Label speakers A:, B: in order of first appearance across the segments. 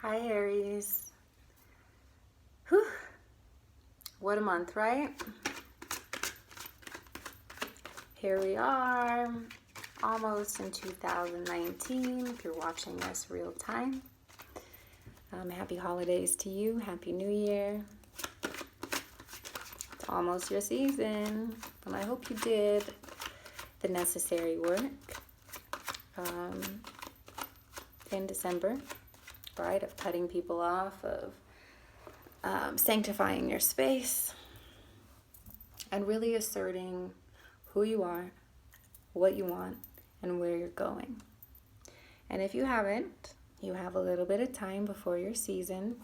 A: Hi, Aries. Whew. What a month, right? Here we are, almost in 2019, if you're watching this real time. Happy holidays to you. Happy New Year. It's almost your season, and I hope you did the necessary work in December, right? Of cutting people off, of sanctifying your space, and really asserting who you are, what you want, and where you're going. And if you haven't, you have a little bit of time before your season.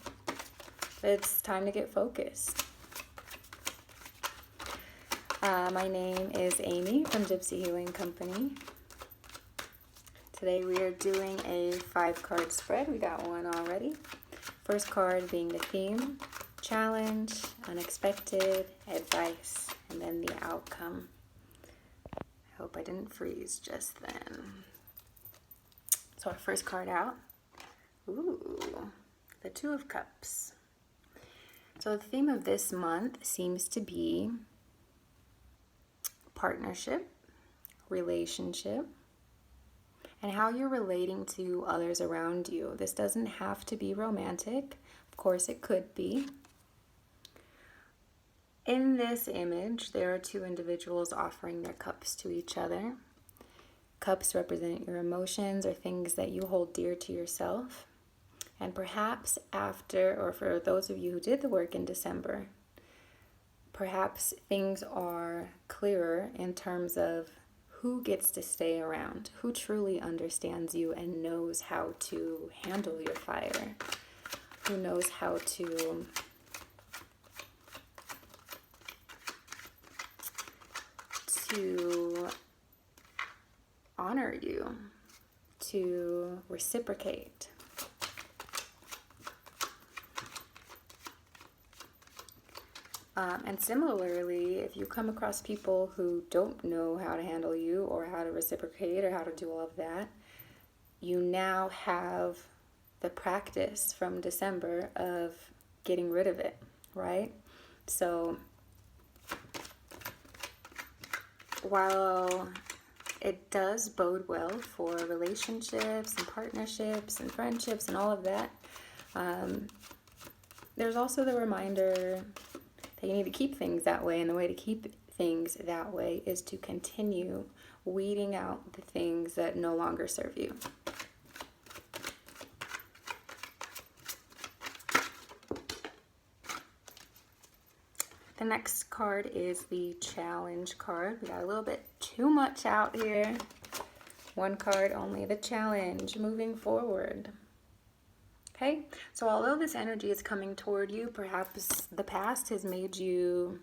A: It's time to get focused. My name is Amy from Gypsy Healing Company. Today we are doing a 5-card spread. We got one already. First card being the theme, challenge, unexpected, advice, and then the outcome. I hope I didn't freeze just then. So our first card out, the 2 of Cups. So the theme of this month seems to be partnership, relationship, and how you're relating to others around you. This doesn't have to be romantic. Of course, it could be. In this image, there are 2 individuals offering their cups to each other. Cups represent your emotions or things that you hold dear to yourself. And perhaps after, or for those of you who did the work in December, perhaps things are clearer in terms of who gets to stay around, who truly understands you and knows how to handle your fire, who knows how to honor you, to reciprocate. And similarly, if you come across people who don't know how to handle you or how to reciprocate or how to do all of that, you now have the practice from December of getting rid of it, right? So while it does bode well for relationships and partnerships and friendships and all of that, there's also the reminder that you need to keep things that way, and the way to keep things that way is to continue weeding out the things that no longer serve you. The next card is the challenge card. We got a little bit too much out here. 1 card only, the challenge, moving forward. Okay, so although this energy is coming toward you, perhaps the past has made you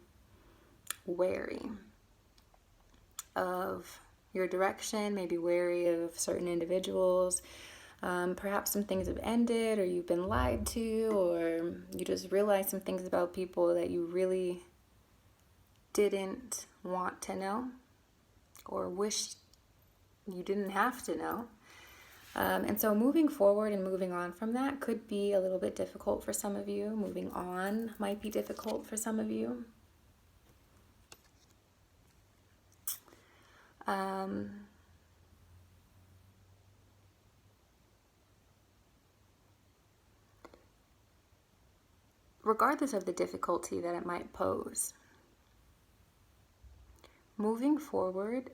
A: wary of your direction, maybe wary of certain individuals. Perhaps some things have ended, or you've been lied to, or you just realized some things about people that you really didn't want to know or wish you didn't have to know. And so moving forward and moving on from that could be a little bit difficult for some of you. Moving on might be difficult for some of you. Regardless of the difficulty that it might pose, moving forward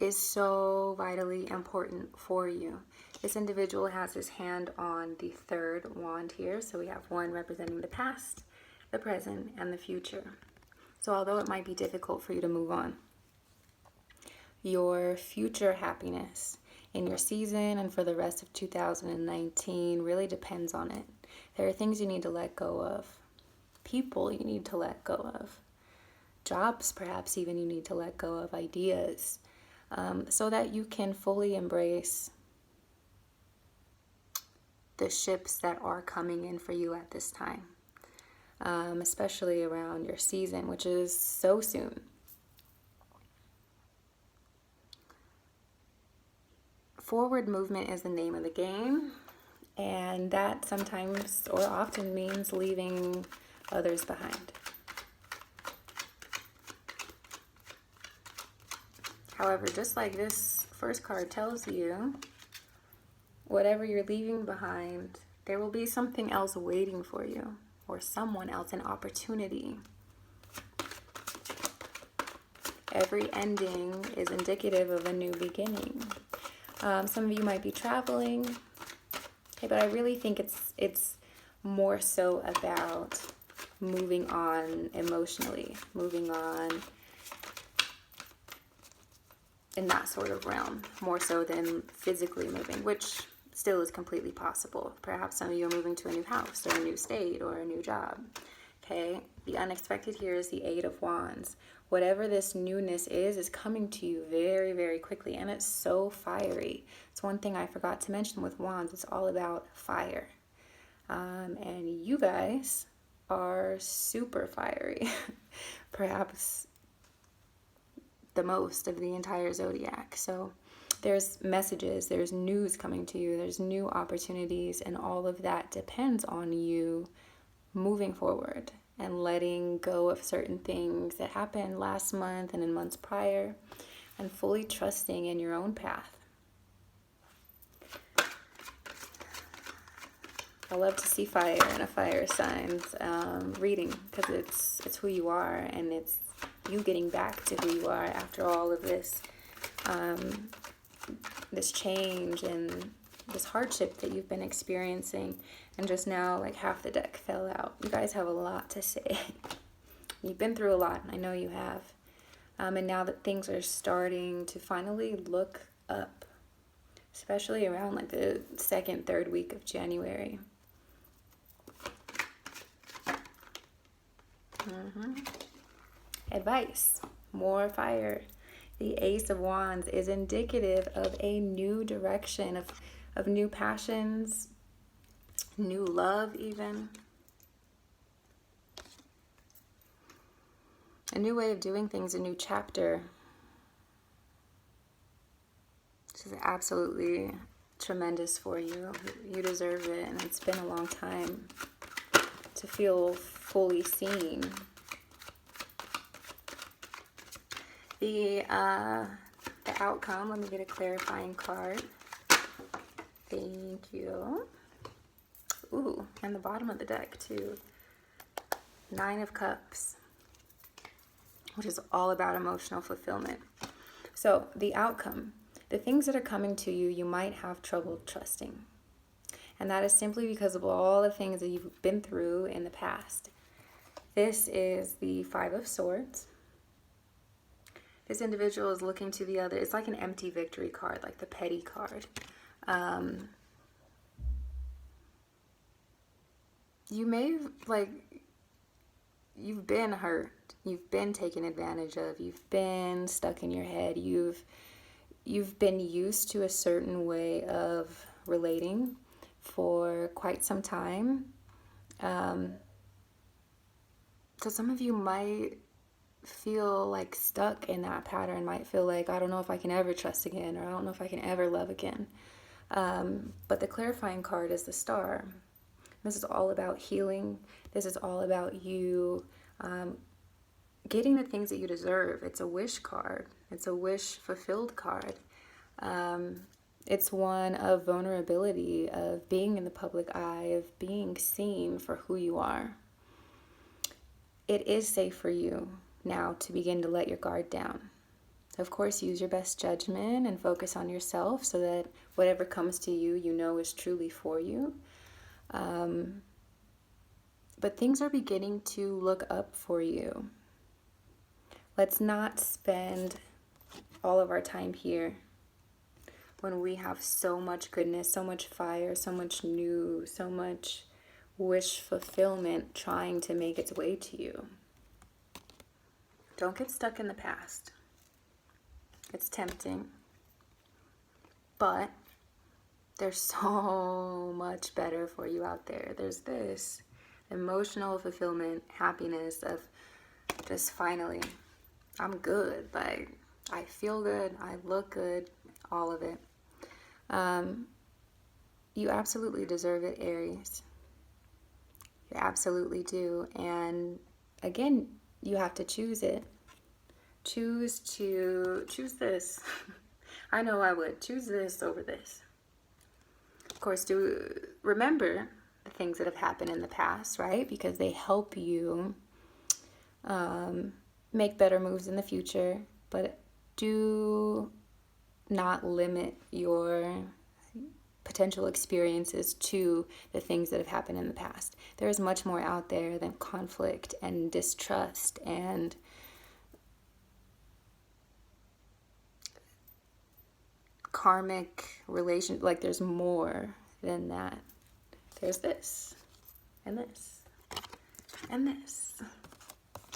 A: is so vitally important for you. This individual has his hand on the 3rd wand here. So we have 1 representing the past, the present, and the future. So although it might be difficult for you to move on, your future happiness in your season and for the rest of 2019 really depends on it. There are things you need to let go of, people you need to let go of, jobs perhaps even you need to let go of, ideas, so that you can fully embrace the ships that are coming in for you at this time, especially around your season, which is so soon. Forward movement is the name of the game, And that sometimes or often means leaving others behind. However, just like this first card tells you, whatever you're leaving behind, there will be something else waiting for you, or someone else, an opportunity. Every ending is indicative of a new beginning. Some of you might be traveling, okay, but I really think it's more so about moving on emotionally, moving on in that sort of realm, more so than physically moving, which still is completely possible. Perhaps some of you are moving to a new house or a new state or a new job. Okay, the unexpected here is the Eight of Wands. Whatever this newness is coming to you very, very quickly, and it's so fiery. It's one thing I forgot to mention with Wands. It's all about fire. And you guys are super fiery. Perhaps the most of the entire zodiac. So there's messages, there's news coming to you, there's new opportunities, and all of that depends on you moving forward and letting go of certain things that happened last month and in months prior, and fully trusting in your own path. I love to see fire in a fire signs reading, because it's who you are, and it's you getting back to who you are after all of this this change and this hardship that you've been experiencing. And just now, like, half the deck fell out. You guys have a lot to say. You've been through a lot, I know you have. And now that things are starting to finally look up, especially around like the second, third week of January. Advice, more fire. The Ace of Wands is indicative of a new direction, of new passions, new love even. A new way of doing things, a new chapter. This is absolutely tremendous for you. You deserve it, and it's been a long time to feel fully seen. The outcome, let me get a clarifying card. Thank you. Ooh, and the bottom of the deck too. Nine of Cups, which is all about emotional fulfillment. So the outcome, the things that are coming to you, you might have trouble trusting. And that is simply because of all the things that you've been through in the past. This is the Five of Swords. This individual is looking to the other. It's like an empty victory card, like the petty card. You may have, like, you've been hurt. You've been taken advantage of. You've been stuck in your head. You've been used to a certain way of relating for quite some time. So some of you might feel like stuck in that pattern, might feel like, I don't know if I can ever trust again, or I don't know if I can ever love again. But the clarifying card is the Star. This is all about healing. This is all about you getting the things that you deserve. It's a wish card. It's a wish fulfilled card. It's one of vulnerability, of being in the public eye, of being seen for who you are. It is safe for you now to begin to let your guard down. Of course, use your best judgment and focus on yourself so that whatever comes to you, you know is truly for you. But things are beginning to look up for you. Let's not spend all of our time here when we have so much goodness, so much fire, so much new, so much wish fulfillment trying to make its way to you. Don't get stuck in the past. It's tempting, but there's so much better for you out there. There's this emotional fulfillment, happiness of just finally, I'm good. Like, I feel good, I look good, all of it. you absolutely deserve it, Aries. You absolutely do. And again, you have to choose it. Choose this. I know I would choose this over this. Of course, do remember the things that have happened in the past, right? Because they help you make better moves in the future. But do not limit your potential experiences to the things that have happened in the past. There is much more out there than conflict and distrust and karmic relation. Like, there's more than that. There's this and this and this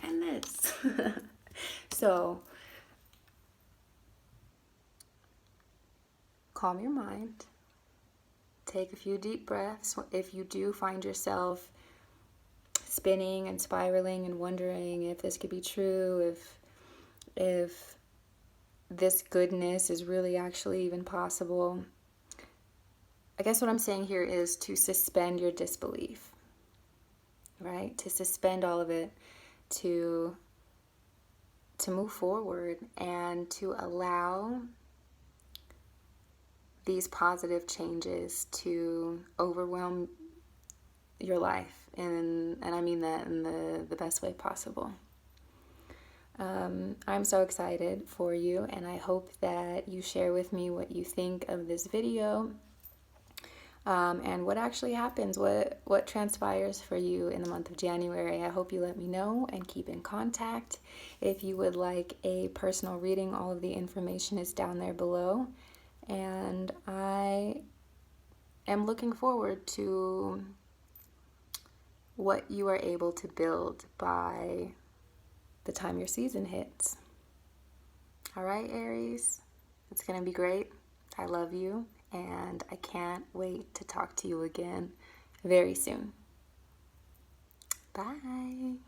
A: and this. So calm your mind. Take a few deep breaths. If you do find yourself spinning and spiraling and wondering if this could be true, if this goodness is really actually even possible, I guess what I'm saying here is to suspend your disbelief, right? To suspend all of it, to move forward and to allow these positive changes to overwhelm your life. And I mean that in the best way possible. I'm so excited for you, and I hope that you share with me what you think of this video, and what actually happens, what transpires for you in the month of January. I hope you let me know and keep in contact. If you would like a personal reading, all of the information is down there below, and I am looking forward to what you are able to build by the time your season hits. All right, Aries, it's going to be great. I love you, and I can't wait to talk to you again very soon. Bye.